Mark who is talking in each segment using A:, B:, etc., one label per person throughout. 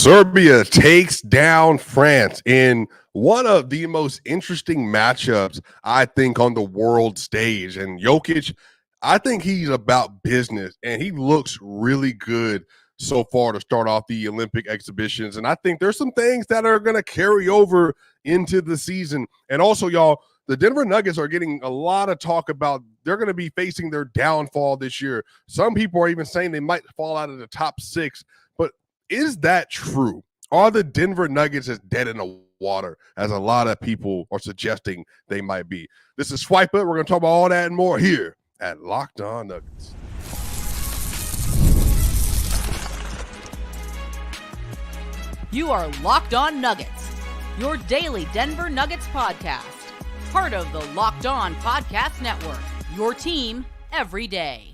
A: Serbia takes down France in one of the most interesting matchups, I think, on the world stage. And Jokic, I think he's about business, and he looks really good so far to start off the Olympic exhibitions. And I think there's some things that are going to carry over into the season. And also, y'all, the Denver Nuggets are getting a lot of talk about they're going to be facing their downfall this year. Some people are even saying they might fall out of the top six. But is that true? Are the Denver Nuggets as dead in the water as a lot of people are suggesting they might be? This is Swipe Up. We're going to talk about all that and more here at Locked On Nuggets.
B: You are Locked On Nuggets, your daily Denver Nuggets podcast. Part of the Locked On Podcast Network, your team every day.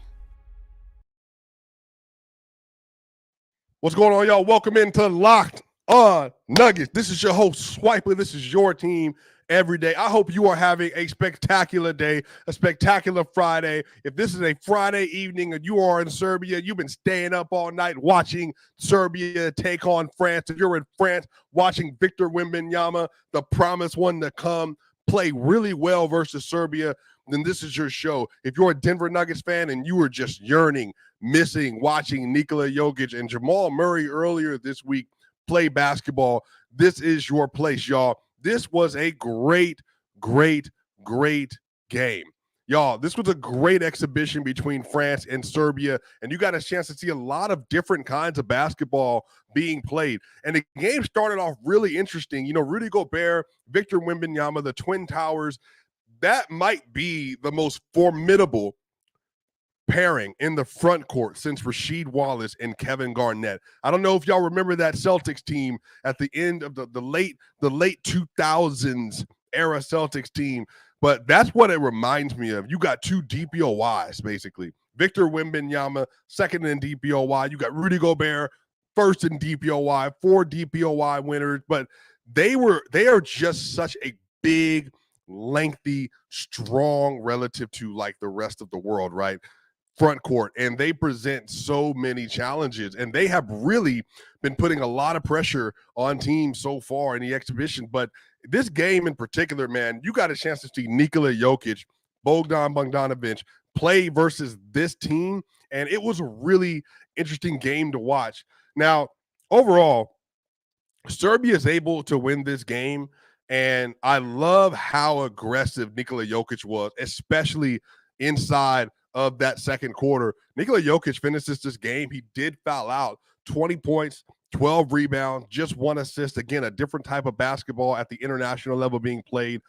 A: What's going on, y'all? Welcome into Locked On Nuggets. This is your host, Swiper. This is your team every day. I hope you are having a spectacular day, a spectacular Friday. If this is a Friday evening and you are in Serbia, you've been staying up all night watching Serbia take on France. If you're in France, watching Victor Wembanyama, the promised one to come, play really well versus Serbia, then this is your show. If you're a Denver Nuggets fan and you were just yearning, missing, watching Nikola Jokic and Jamal Murray earlier this week play basketball, this is your place, y'all. This was a great game. Y'all, this was a great exhibition between France and Serbia, and you got a chance to see a lot of different kinds of basketball being played. And the game started off really interesting. You know, Rudy Gobert, Victor Wembanyama, the Twin Towers, that might be the most formidable pairing in the front court since Rasheed Wallace and Kevin Garnett. I don't know if y'all remember that Celtics team at the end of the late 2000s era Celtics team, but that's what it reminds me of. You got two DPOYs, basically. Victor Wembanyama, second in DPOY. You got Rudy Gobert, first in DPOY, 4 DPOY winners, but they are just such a big, lengthy, strong relative to like the rest of the world, right? Front court, and they present so many challenges, and they have really been putting a lot of pressure on teams so far in the exhibition. But this game in particular, man, you got a chance to see Nikola Jokic, Bogdan Bogdanovic play versus this team, and it was a really interesting game to watch. Now, overall, Serbia is able to win this game, and I love how aggressive Nikola Jokic was, especially inside of that second quarter. Nikola Jokic finishes this game. He did foul out, 20 points, 12 rebounds, just 1 assist. Again, a different type of basketball at the international level being played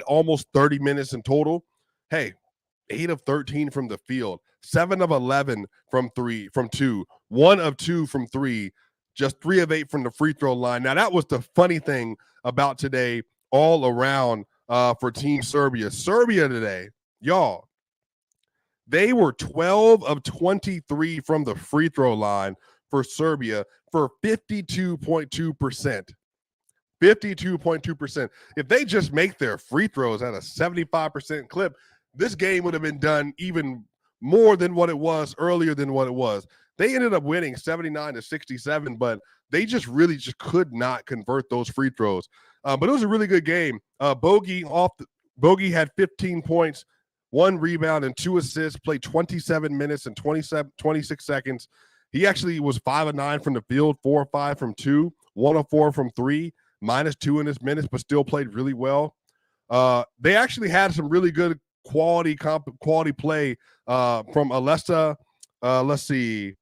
A: almost 30 minutes in total. Hey, 8 of 13 from the field, 7 of 11 from 2, 1 of 2 from 3, just 3 of 8 from the free throw line. Now, that was the funny thing about today all around for Team Serbia. Serbia today, y'all, they were 12 of 23 from the free throw line for Serbia for 52.2%. 52.2%. If they just make their free throws at a 75% clip, this game would have been done even more than what it was earlier than what it was. They ended up winning 79-67, but they just could not convert those free throws. But it was a really good game. Bogey had 15 points, 1 rebound and 2 assists, played 27 minutes and 26 seconds. He actually was 5 of 9 from the field, 4 of 5 from 2, 1 of 4 from 3, -2 in his minutes, but still played really well. They actually had some really good quality play from Alessa. Let's see,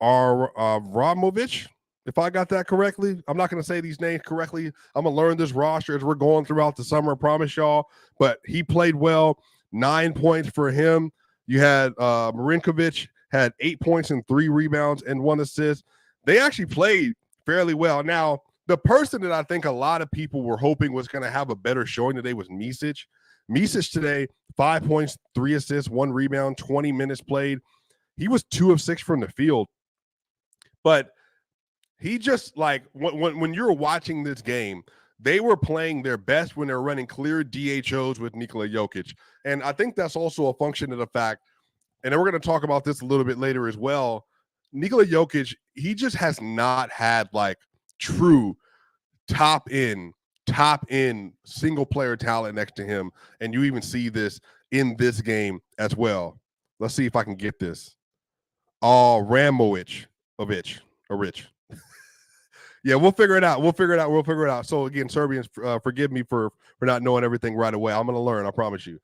A: Ramovic, if I got that correctly. I'm not going to say these names correctly. I'm going to learn this roster as we're going throughout the summer, I promise y'all. But he played well, 9 points for him. You had Marinkovic had 8 points and 3 rebounds and 1 assist. They actually played fairly well. Now, the person that I think a lot of people were hoping was going to have a better showing today was Micic. Micic today, 5 points, 3 assists, 1 rebound, 20 minutes played. He was 2 of 6 from the field. But he just, like, when you're watching this game, they were playing their best when they're running clear DHOs with Nikola Jokic. And I think that's also a function of the fact, and we're going to talk about this a little bit later as well, Nikola Jokic, he just has not had like true top end single player talent next to him. And you even see this in this game as well. Let's see if I can get this. Oh, Ramovich, a rich. Yeah, we'll figure it out. We'll figure it out. So again, Serbians, forgive me for not knowing everything right away. I'm going to learn, I promise you.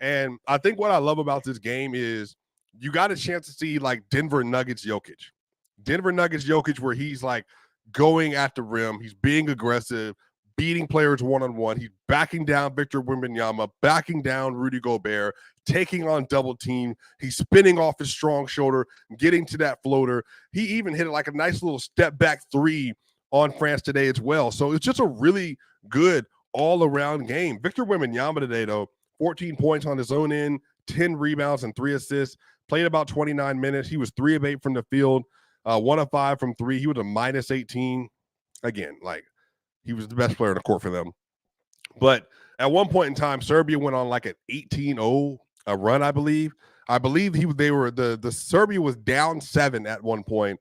A: And I think what I love about this game is you got a chance to see like Denver Nuggets Jokic, where he's like going at the rim. He's being aggressive, beating players one-on-one. He's backing down Victor Wembanyama, backing down Rudy Gobert, taking on double team. He's spinning off his strong shoulder, getting to that floater. He even hit it like a nice little step back three on France today as well. So it's just a really good all-around game. Victor Wembanyama today, though, 14 points on his own end, 10 rebounds and 3 assists, played about 29 minutes. He was 3 of 8 from the field, 1 of 5 from 3. He was a minus 18. Again, like he was the best player on the court for them. But at one point in time, Serbia went on like an 18-0 run, I believe. The Serbia was down 7 at one point,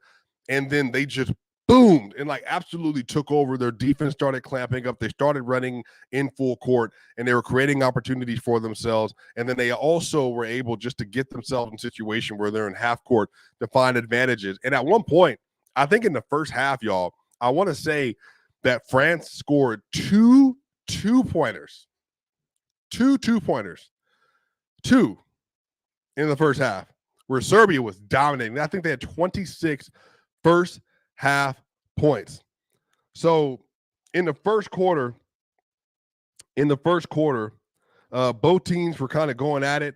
A: and then they just boomed and like absolutely took over. Their defense started clamping up. They started running in full court, and they were creating opportunities for themselves. And then they also were able just to get themselves in a situation where they're in half court to find advantages. And at one point, I think in the first half, y'all, I want to say that France scored two two-pointers in the first half, where Serbia was dominating. I think they had 26 first half points. So in the first quarter, both teams were kind of going at it.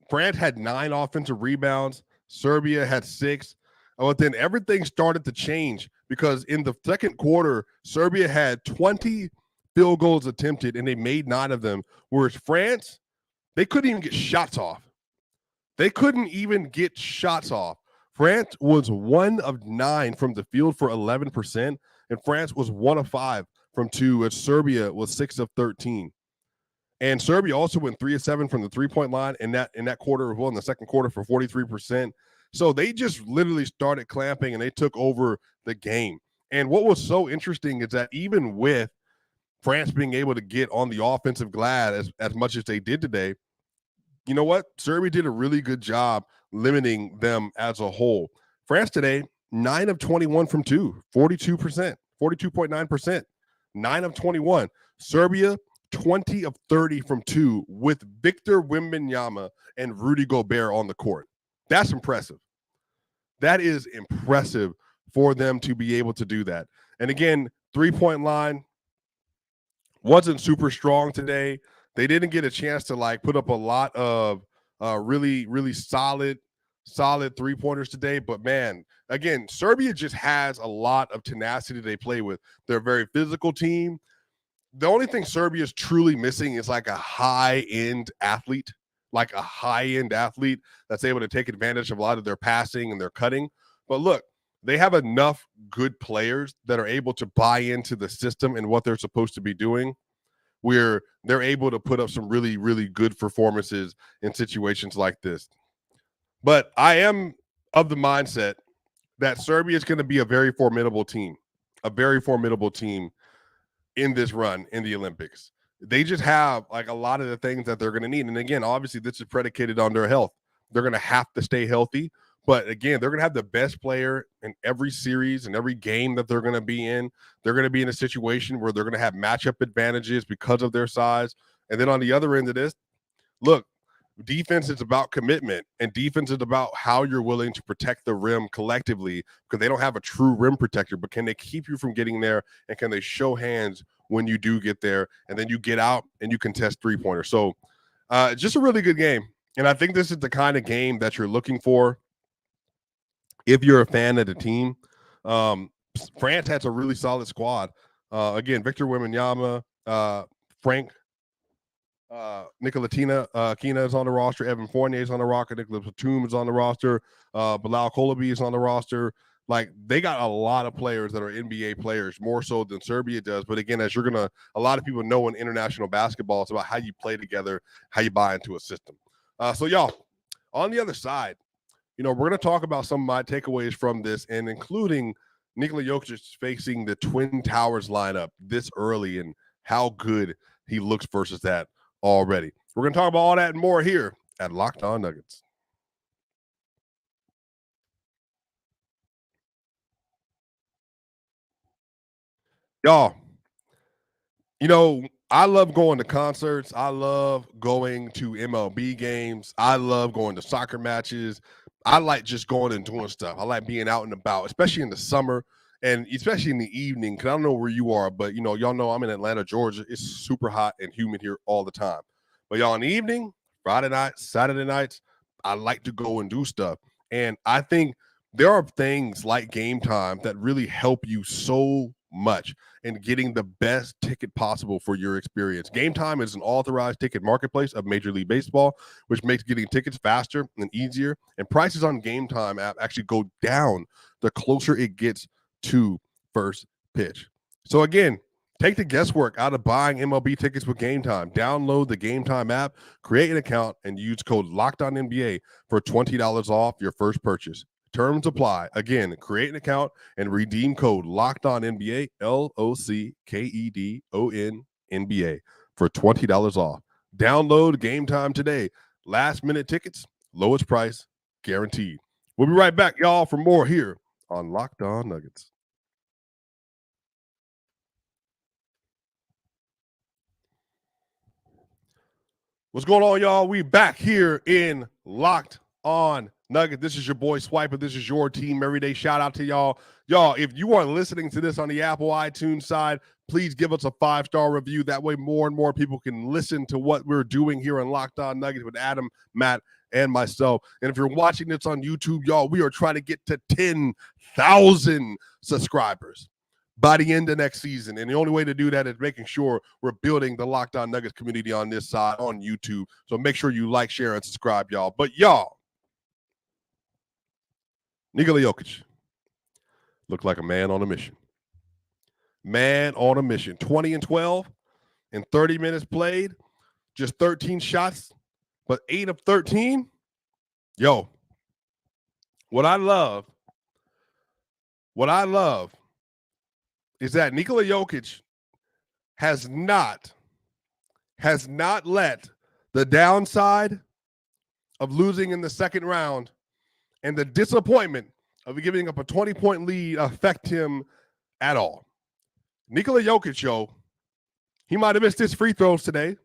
A: France had 9 offensive rebounds. Serbia had 6. But then everything started to change, because in the second quarter, Serbia had 20 field goals attempted, and they made 9 of them. Whereas France, they couldn't even get shots off. France was 1 of 9 from the field for 11%, and France was 1 of 5 from 2, and Serbia was 6 of 13. And Serbia also went 3 of 7 from the three-point line in that quarter as well, in the second quarter, for 43%. So they just literally started clamping, and they took over the game. And what was so interesting is that even with France being able to get on the offensive glass as much as they did today, you know what? Serbia did a really good job limiting them as a whole. France today, 9 of 21 from 2, 42%, 42.9%, 9 of 21. Serbia, 20 of 30 from 2, with Victor Wembanyama and Rudy Gobert on the court. That's impressive. That is impressive for them to be able to do that. And again, three-point line wasn't super strong today. They didn't get a chance to like put up a lot of really, really solid three-pointers today. But man, again, Serbia just has a lot of tenacity they play with. They're a very physical team. The only thing Serbia is truly missing is like a high-end athlete, that's able to take advantage of a lot of their passing and their cutting. But look, they have enough good players that are able to buy into the system and what they're supposed to be doing, where they're able to put up some really, really good performances in situations like this. But I am of the mindset that Serbia is going to be a very formidable team in this run in the Olympics. They just have like a lot of the things that they're going to need. And again, obviously this is predicated on their health. They're going to have to stay healthy. But again, they're going to have the best player in every series and every game that they're going to be in. They're going to be in a situation where they're going to have matchup advantages because of their size. And then on the other end of this, look, defense is about commitment, and defense is about how you're willing to protect the rim collectively, because they don't have a true rim protector. But can they keep you from getting there, and can they show hands when you do get there, and then you get out and you contest three-pointers? So just a really good game. And I think this is the kind of game that you're looking for if you're a fan of the team. France has a really solid squad. Again, Victor Wembanyama, Frank Nikola is on the roster. Evan Fournier is on the roster. Nicholas Batum is on the roster. Bilal Kolobi is on the roster. Like, they got a lot of players that are NBA players, more so than Serbia does. But again, as a lot of people know in international basketball, it's about how you play together, how you buy into a system. So y'all, on the other side, we're going to talk about some of my takeaways from this, and including Nikola Jokic facing the Twin Towers lineup this early and how good he looks versus that already. We're going to talk about all that and more here at Locked On Nuggets. Y'all, I love going to concerts. I love going to MLB games. I love going to soccer matches. I like just going and doing stuff. I like being out and about, especially in the summer and especially in the evening. Because I don't know where you are, but y'all know I'm in Atlanta, Georgia. It's super hot and humid here all the time. But y'all, in the evening, Friday night, Saturday nights, I like to go and do stuff. And I think there are things like Game Time that really help you so much in getting the best ticket possible for your experience. Game Time is an authorized ticket marketplace of Major League Baseball, which makes getting tickets faster and easier. And prices on Game Time app actually go down the closer it gets to first pitch. So again, take the guesswork out of buying MLB tickets with Game Time. Download the Game Time app, create an account, and use code LOCKEDONNBA for $20 off your first purchase. Terms apply. Again, create an account and redeem code LOCKEDONNBA, LOCKEDONNBA for $20 off. Download Game Time today. Last minute tickets, lowest price, guaranteed. We'll be right back, y'all, for more here on Locked On Nuggets. What's going on, y'all? We back here in Locked On Nuggets. This is your boy Swiper. This is your team every day. Shout out to y'all. Y'all, if you are listening to this on the Apple iTunes side, please give us a 5-star review. That way more and more people can listen to what we're doing here on Locked On Nuggets with Adam, Matt, and myself. And if you're watching this on YouTube, y'all, we are trying to get to 10,000 subscribers by the end of next season. And the only way to do that is making sure we're building the Locked On Nuggets community on this side on YouTube. So make sure you like, share, and subscribe, y'all. But y'all, Nikola Jokic looked like a man on a mission. Man on a mission. 20 and 12 in 30 minutes played, just 13 shots, but 8 of 13. Yo, what I love is that Nikola Jokic has not let the downside of losing in the second round and the disappointment of giving up a 20-point lead affect him at all. Nikola Jokic, yo, he might have missed his free throws today,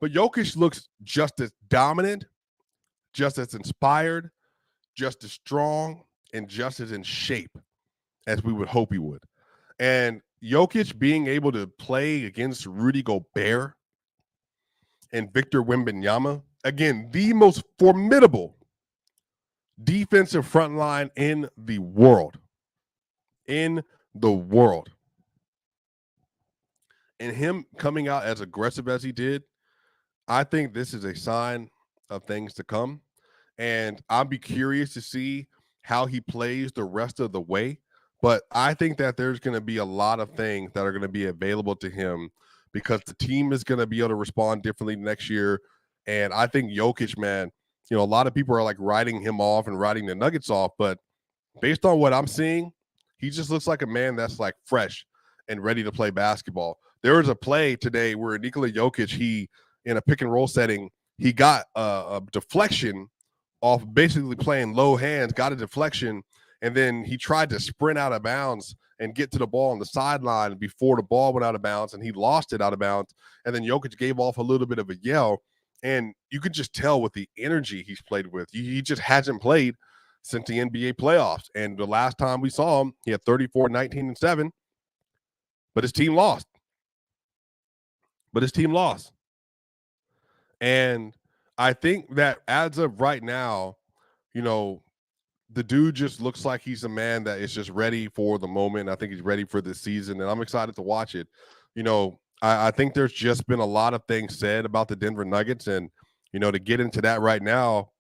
A: but Jokic looks just as dominant, just as inspired, just as strong, and just as in shape as we would hope he would. And Jokic being able to play against Rudy Gobert and Victor Wembanyama, again, the most formidable defensive front line in the world. And him coming out as aggressive as he did, I think this is a sign of things to come. And I'll be curious to see how he plays the rest of the way. But I think that there's going to be a lot of things that are going to be available to him because the team is going to be able to respond differently next year. And I think Jokic, man, a lot of people are like writing him off and writing the Nuggets off. But based on what I'm seeing, he just looks like a man that's like fresh and ready to play basketball. There was a play today where Nikola Jokic, he in a pick and roll setting, he got a deflection off basically playing low hands, got a deflection, and then he tried to sprint out of bounds and get to the ball on the sideline before the ball went out of bounds, and he lost it out of bounds. And then Jokic gave off a little bit of a yell, and you could just tell with the energy he's played with. He just hasn't played since the NBA playoffs. And the last time we saw him, he had 34, 19, and 7, but his team lost. And I think that as of right now, the dude just looks like he's a man that is just ready for the moment. I think he's ready for this season, and I'm excited to watch it. I think there's just been a lot of things said about the Denver Nuggets, and, to get into that right now,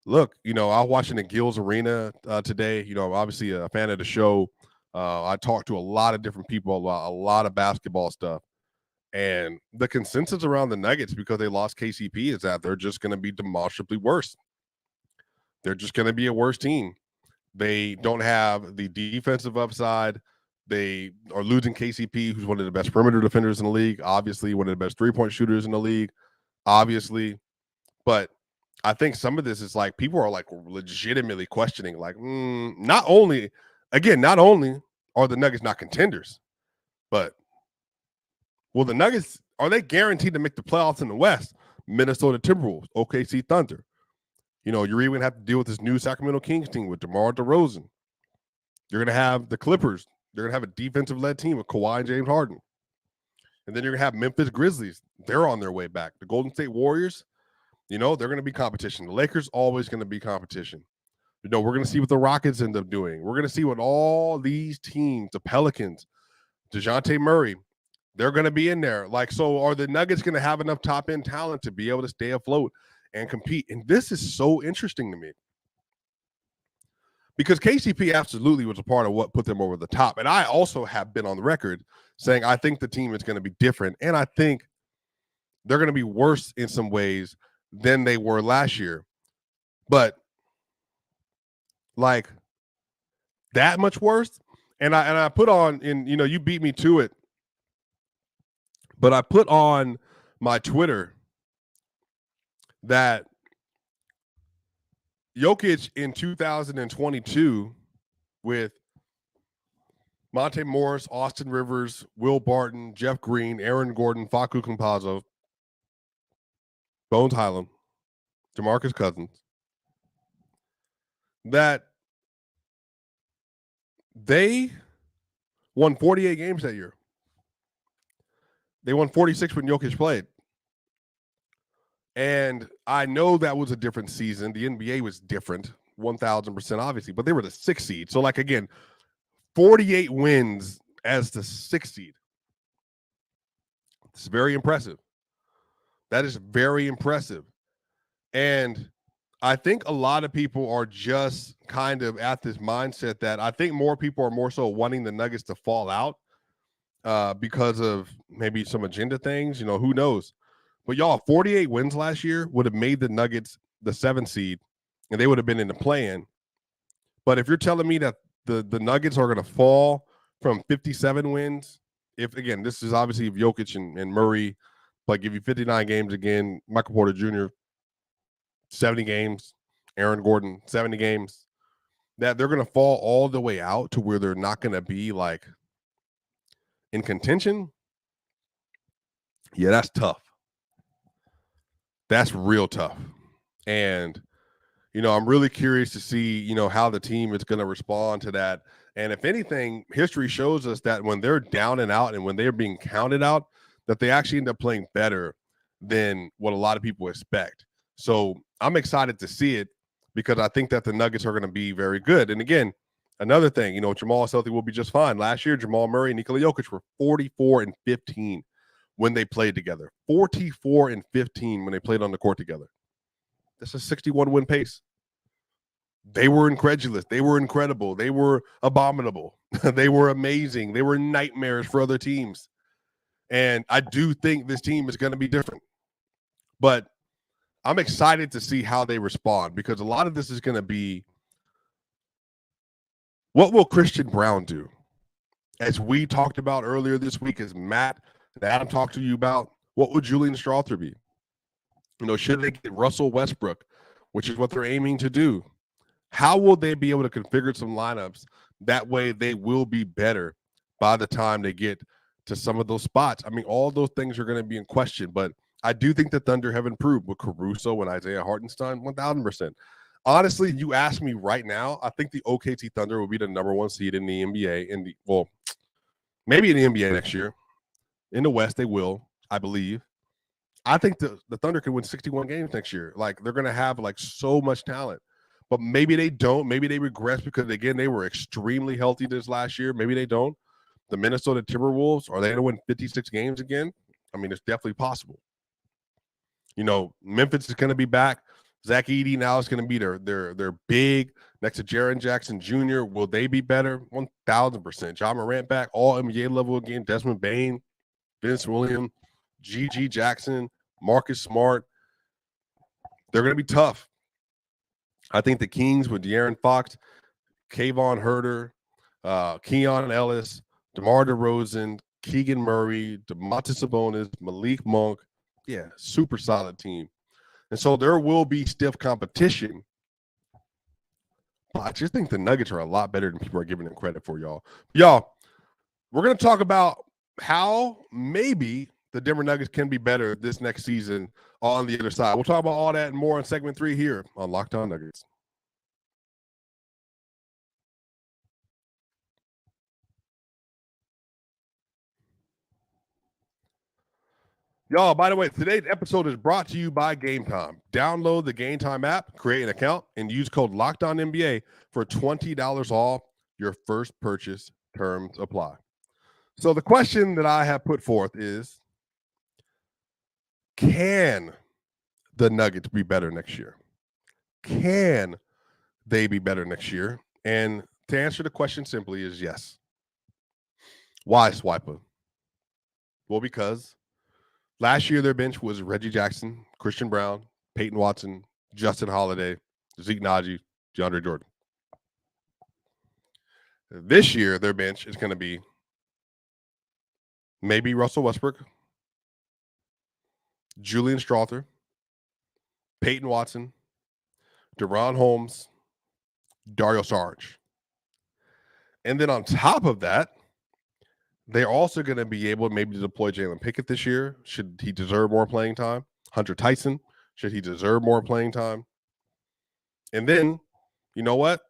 A: look, I was watching the Gills Arena today. Obviously a fan of the show. I talked to a lot of different people about a lot of basketball stuff. And the consensus around the Nuggets, because they lost KCP, is that they're just going to be demonstrably worse. They're just going to be a worse team. They don't have the defensive upside. They are losing KCP, who's one of the best perimeter defenders in the league, obviously one of the best three-point shooters in the league, obviously. But I think some of this is like people are like legitimately questioning, like, not only are the Nuggets not contenders, but will the Nuggets, are they guaranteed to make the playoffs in the West? Minnesota Timberwolves, OKC Thunder. You're even going to have to deal with this new Sacramento Kings team with DeMar DeRozan. You're going to have the Clippers. They're going to have a defensive-led team with Kawhi and James Harden. And then you're going to have Memphis Grizzlies. They're on their way back. The Golden State Warriors, they're going to be competition. The Lakers always going to be competition. We're going to see what the Rockets end up doing. We're going to see what all these teams, the Pelicans, DeJounte Murray, they're going to be in there. Like, so are the Nuggets going to have enough top-end talent to be able to stay afloat and compete? And this is so interesting to me because KCP absolutely was a part of what put them over the top. And I also have been on the record saying I think the team is going to be different, and I think they're going to be worse in some ways than they were last year. But like that much worse. And I put on, and you beat me to it, but I put on my Twitter that Jokic in 2022 with Monte Morris, Austin Rivers, Will Barton, Jeff Green, Aaron Gordon, Facu Campazzo, Bones Highland, DeMarcus Cousins, that they won 48 games that year. They won 46 when Jokic played. And I know that was a different season. The NBA was different, 1,000% obviously, but they were the 6th seed. So, like, again, 48 wins as the 6th seed. It's very impressive. That is very impressive. And I think a lot of people are just kind of at this mindset that I think more people are more so wanting the Nuggets to fall out because of maybe some agenda things. Who knows? But y'all, 48 wins last year would have made the Nuggets the 7th seed, and they would have been in the play-in. But if you're telling me that the Nuggets are going to fall from 57 wins, this is obviously if Jokic and Murray give you 59 games again, Michael Porter Jr., 70 games, Aaron Gordon, 70 games, that they're going to fall all the way out to where they're not going to be like in contention. Yeah, that's tough. That's real tough. And, I'm really curious to see, how the team is going to respond to that. And if anything, history shows us that when they're down and out and when they're being counted out, that they actually end up playing better than what a lot of people expect. So I'm excited to see it because I think that the Nuggets are going to be very good. And again, another thing, Jamal is healthy, will be just fine. Last year, Jamal Murray and Nikola Jokic were 44-15 when they played together. 44-15 when they played on the court together. That's a 61-win pace. They were incredulous. They were incredible. They were abominable. They were amazing. They were nightmares for other teams. And I do think this team is going to be different. But I'm excited to see how they respond because a lot of this is going to be, what will Christian Brown do? As we talked about earlier this week, as Matt and Adam talked to you about, what would Julian Strawther be? Should they get Russell Westbrook, which is what they're aiming to do? How will they be able to configure some lineups? That way they will be better by the time they get to some of those spots. I mean, all those things are going to be in question, but I do think the Thunder have improved with Caruso and Isaiah Hartenstein, 1,000%. Honestly, you ask me right now, I think the OKC Thunder will be the number 1 seed in the NBA, maybe in the NBA next year. In the West, they will, I believe. I think the Thunder could win 61 games next year. Like, they're going to have, so much talent. But maybe they don't. Maybe they regress because, again, they were extremely healthy this last year. Maybe they don't. The Minnesota Timberwolves, are they going to win 56 games again? I mean, it's definitely possible. Memphis is going to be back. Zach Edey now is going to be their big next to Jaren Jackson Jr. Will they be better? 1,000%. John Morant back, all NBA level again. Desmond Bain, Vince Williams, G.G. Jackson, Marcus Smart. They're going to be tough. I think the Kings with De'Aaron Fox, Kayvon Herter, Keon Ellis, DeMar DeRozan, Keegan Murray, DeMontis Sabonis, Malik Monk. Yeah, super solid team. And so there will be stiff competition. But I just think the Nuggets are a lot better than people are giving them credit for, y'all. Y'all, we're going to talk about how maybe the Denver Nuggets can be better this next season on the other side. We'll talk about all that and more in segment 3 here on Locked On Nuggets. Y'all, by the way, today's episode is brought to you by Gametime. Download the Gametime app, create an account, and use code LOCKEDONNBA for $20 off your first purchase. Terms apply. So the question that I have put forth is, can the Nuggets be better next year? Can they be better next year? And to answer the question simply is yes. Why, Swiper? Well, because last year their bench was Reggie Jackson, Christian Brown, Peyton Watson, Justin Holiday, Zeke Naji, DeAndre Jordan. This year their bench is going to be maybe Russell Westbrook, Julian Strawther, Peyton Watson, DeRon Holmes, Dario Saric. And then on top of that, they're also going to be able maybe to deploy Jalen Pickett this year. Should he deserve more playing time? Hunter Tyson, should he deserve more playing time? And then, you know what?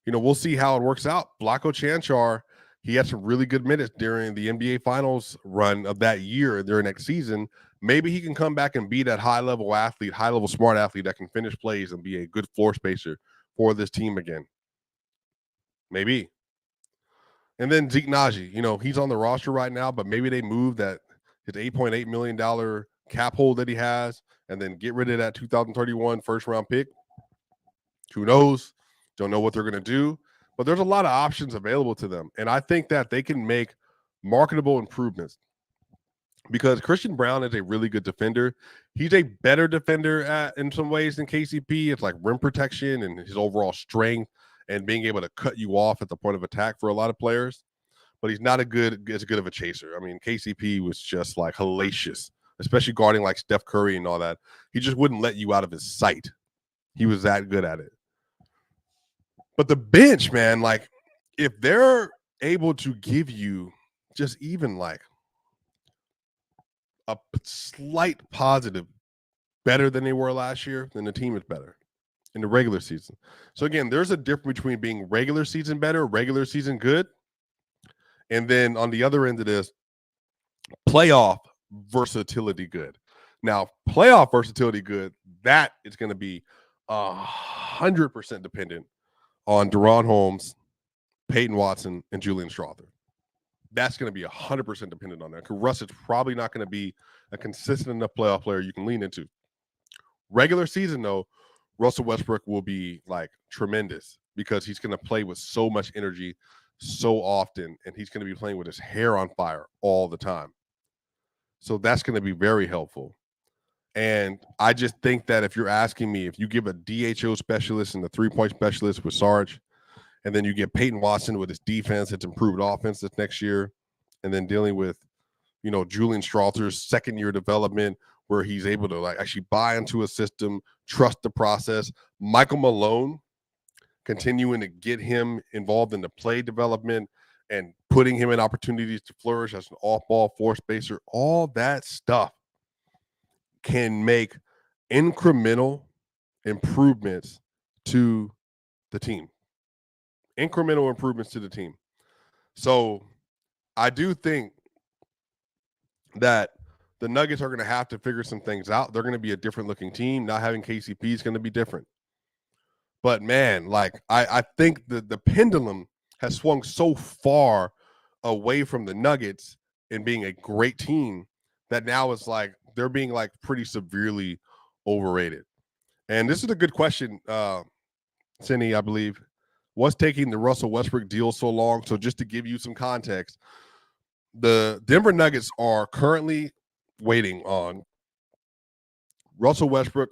A: We'll see how it works out. Vlatko Cancar, he had some really good minutes during the NBA Finals run of that year during next season. Maybe he can come back and be that high-level athlete, high-level smart athlete that can finish plays and be a good floor spacer for this team again. Maybe. And then Zeke Naji, he's on the roster right now, but maybe they move that his $8.8 million cap hold that he has and then get rid of that 2031 first-round pick. Who knows? Don't know what they're going to do. But there's a lot of options available to them. And I think that they can make marketable improvements because Christian Brown is a really good defender. He's a better defender in some ways than KCP. It's like rim protection and his overall strength and being able to cut you off at the point of attack for a lot of players. But he's not as good of a chaser. I mean, KCP was just like hellacious, especially guarding like Steph Curry and all that. He just wouldn't let you out of his sight. He was that good at it. But the bench, man, like if they're able to give you just even like a slight positive better than they were last year, then the team is better in the regular season. So again, there's a difference between being regular season better, regular season good, and then on the other end of this, playoff versatility good. Now, playoff versatility good, that is going to be 100% dependent on DeRon Holmes, Peyton Watson, and Julian Strawther. That's going to be 100% dependent on that because Russ is probably not going to be a consistent enough playoff player you can lean into. Regular season, though, Russell Westbrook will be like tremendous because he's going to play with so much energy so often, and he's going to be playing with his hair on fire all the time. So that's going to be very helpful. And I just think that if you're asking me, if you give a DHO specialist and the three-point specialist with Sarge, and then you get Peyton Watson with his defense, its improved offense this next year, and then dealing with, Julian Strawther's second-year development where he's able to like actually buy into a system, trust the process. Michael Malone continuing to get him involved in the play development and putting him in opportunities to flourish as an off-ball floor spacer, all that stuff can make incremental improvements to the team. Incremental improvements to the team. So I do think that the Nuggets are going to have to figure some things out. They're going to be a different looking team. Not having KCP is going to be different. But man, like I think the pendulum has swung so far away from the Nuggets and being a great team that now it's like they're being like pretty severely overrated. And this is a good question, Cindy, I believe. What's taking the Russell Westbrook deal so long? So just to give you some context, the Denver Nuggets are currently waiting on Russell Westbrook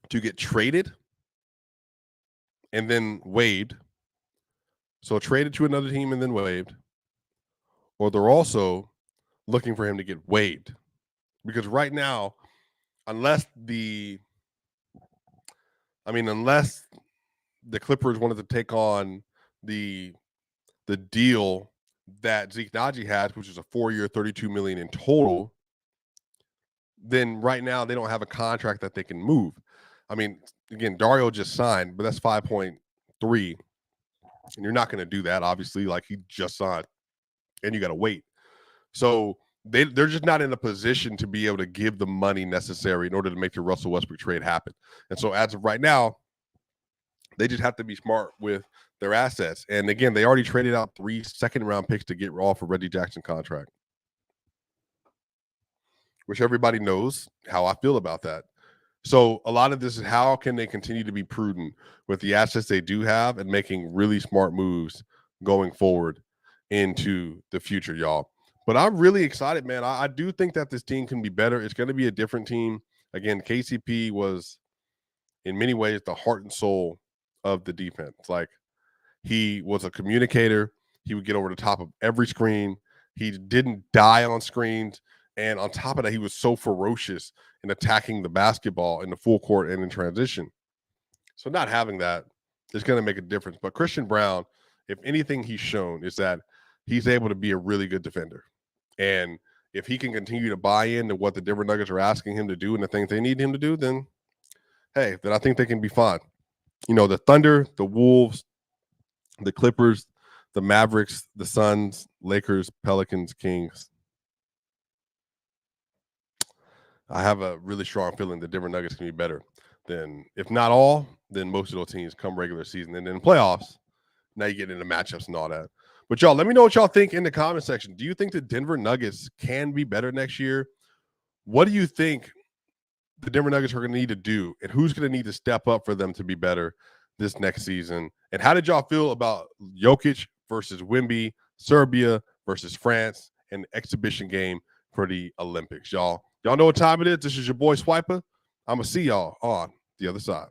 A: to get traded and then waived. So traded to another team and then waived. Or they're also looking for him to get waived. Because right now, unless the Clippers wanted to take on the deal that Zeke Naji has, which is a 4-year, $32 million in total, then right now they don't have a contract that they can move. I mean, again, Dario just signed, but that's 5.3, and you're not going to do that, obviously. Like, he just signed, and you got to wait. So they're just not in a position to be able to give the money necessary in order to make the Russell Westbrook trade happen. And so as of right now, they just have to be smart with their assets. And again, they already traded out 3 second-round picks to get off a Reggie Jackson contract, which everybody knows how I feel about that. So a lot of this is how can they continue to be prudent with the assets they do have and making really smart moves going forward into the future, y'all. But I'm really excited, man. I do think that this team can be better. It's going to be a different team. Again, KCP was in many ways the heart and soul of the defense. Like, he was a communicator. He would get over the top of every screen. He didn't die on screens. And on top of that, he was so ferocious in attacking the basketball in the full court and in transition. So not having that is going to make a difference. But Christian Braun, if anything he's shown, is that he's able to be a really good defender. And if he can continue to buy into what the Denver Nuggets are asking him to do and the things they need him to do, then, hey, then I think they can be fine. You know, the Thunder, the Wolves, the Clippers, the Mavericks, the Suns, Lakers, Pelicans, Kings. I have a really strong feeling the Denver Nuggets can be better than, if not all, then most of those teams come regular season. And then playoffs, now you get into matchups and all that. But y'all, let me know what y'all think in the comment section. Do you think the Denver Nuggets can be better next year? What do you think the Denver Nuggets are going to need to do? And who's going to need to step up for them to be better this next season? And how did y'all feel about Jokic versus Wemby, Serbia versus France, and the exhibition game for the Olympics? Y'all know what time it is. This is your boy Swiper. I'm going to see y'all on the other side.